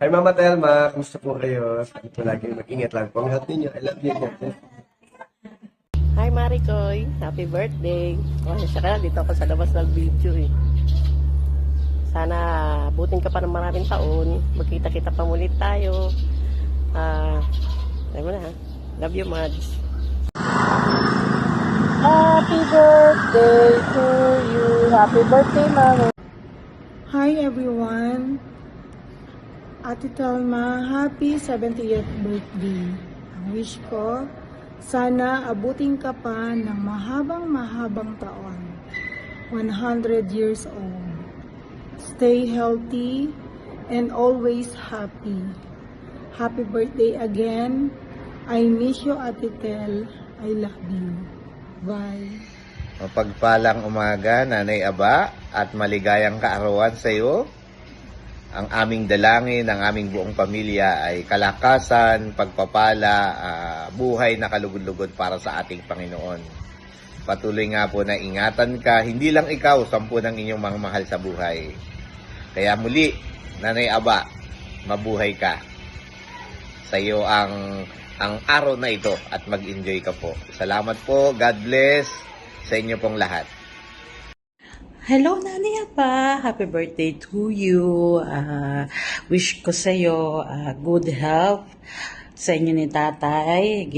Hi Mama Telma, kumusta po kayo? Sabi po lagi mag-ingat lang po ang health ninyo. I love you. God bless. Hi Maricoy, happy birthday. Siya ka na, dito ako sa labas ng video eh. Sana butin ka pa ng maraming taon. Magkita-kita pa muli tayo. Tayo mo na ha. Love you, Mads. Happy birthday to you. Happy birthday, Mama. Hi everyone! Ate Telma, happy 70th birthday. Ang wish ko, sana abutin ka pa ng mahabang taon. 100 years old. Stay healthy and always happy. Happy birthday again. I miss you, Ate Tel. I love you. Bye. Mapagpalang umaga, Nanay Aba, at maligayang kaarawan sa iyo. Ang aming dalangin, ang aming buong pamilya ay kalakasan, pagpapala, buhay na kalugod-lugod para sa ating Panginoon. Patuloy nga po na ingatan ka, hindi lang ikaw, 10 ng inyong mga mahal sa buhay. Kaya muli, Nanay Aba, mabuhay ka. Sa iyo ang araw na ito at mag-enjoy ka po. Salamat po, God bless sa inyo pong lahat. Hello, Nanay Aba. Happy birthday to you. Wish ko sa iyo good health sa inyo ni Tatay.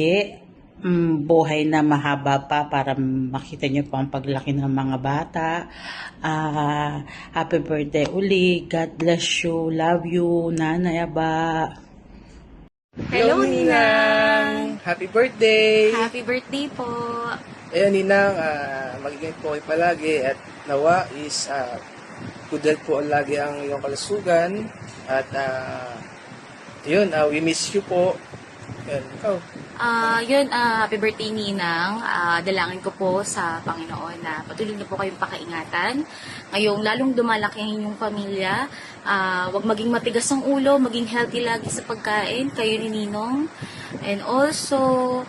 Buhay na mahaba pa para makita niyo po ang paglaki ng mga bata. Happy birthday uli. God bless you. Love you, Nanay Aba. Hello, Ninang! Happy birthday! Happy birthday po! Ayun, Ninang, mag-ingat po kayo palagi at nawa is good health po lagi ang iyong kalusugan at yun, we miss you po. Yun, ikaw. Happy birthday Ninang. Dalangin ko po sa Panginoon na patuloy niyo po kayong pakaingatan. Ngayong lalong dumalaki ang inyong pamilya, wag maging matigas ang ulo, maging healthy lagi sa pagkain, kayo ni Ninong. And also,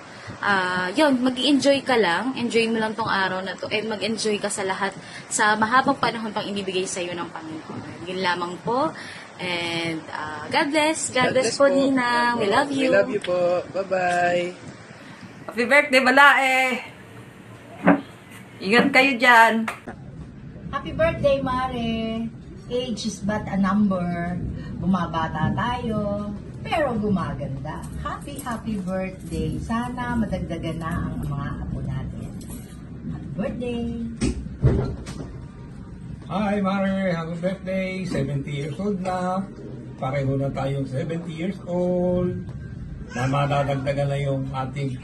mag-enjoy ka lang. Enjoy mo lang tong araw na to. And mag-enjoy ka sa lahat, sa mahabang panahon pang inibigay sa iyo ng Panginoon. Yun lamang po. And God bless. God bless po, Ninang. We love you. We love you po. Bye-bye. Happy birthday, Balae! Ingat kayo dyan. Happy birthday, Mare! Age is but a number. Bumabata tayo, pero gumaganda. Happy birthday. Sana madagdagan na ang mga apo natin. Happy birthday! Hi, Mare! Happy birthday! 70 years old na. Pareho na tayong 70 years old. Na madadagdagan na yung ating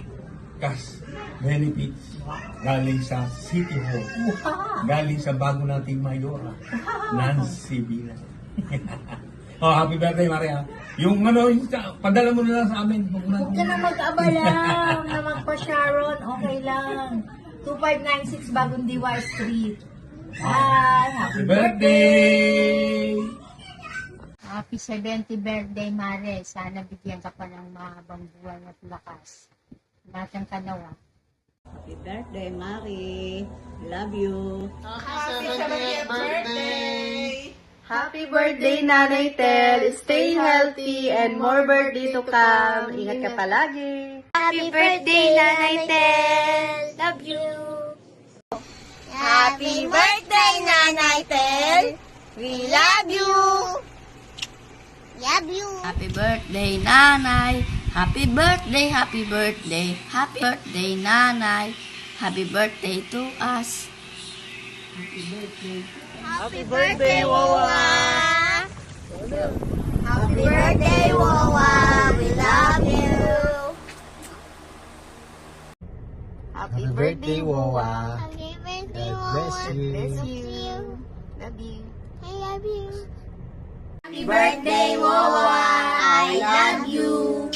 cash benefits galing sa City Hall. Galing sa bago nating mayora, Nancy Bila. Happy birthday, Mare! Yung padala mo na lang sa amin. Huwag ka na mag-abala na magpa-Sharon. Okay lang. 2596 Bagong Diwa Street. Bye! Happy birthday! Happy 70 birthday, Mare. Sana bigyan ka pa ng mahabang buhay at lakas. Lahat ng kanawa. Happy birthday, Mari. Love you. Happy 70th birthday! Happy birthday, Nanay Tel. Stay healthy and more birthday to come. Ingat ka palagi. Happy birthday, Nanay Tel! Love you! Happy birthday, Nanay Tel! We love you! Love you! Happy birthday, Nanay! Happy birthday, happy birthday, happy birthday, Nanay! Happy birthday to us! Happy birthday! Happy birthday, Wawa! Happy birthday, Wawa! We love you! Happy birthday, Wawa! Happy birthday, Bless you. Bless you! Love you. I love you! Happy birthday, Wawa! I love you!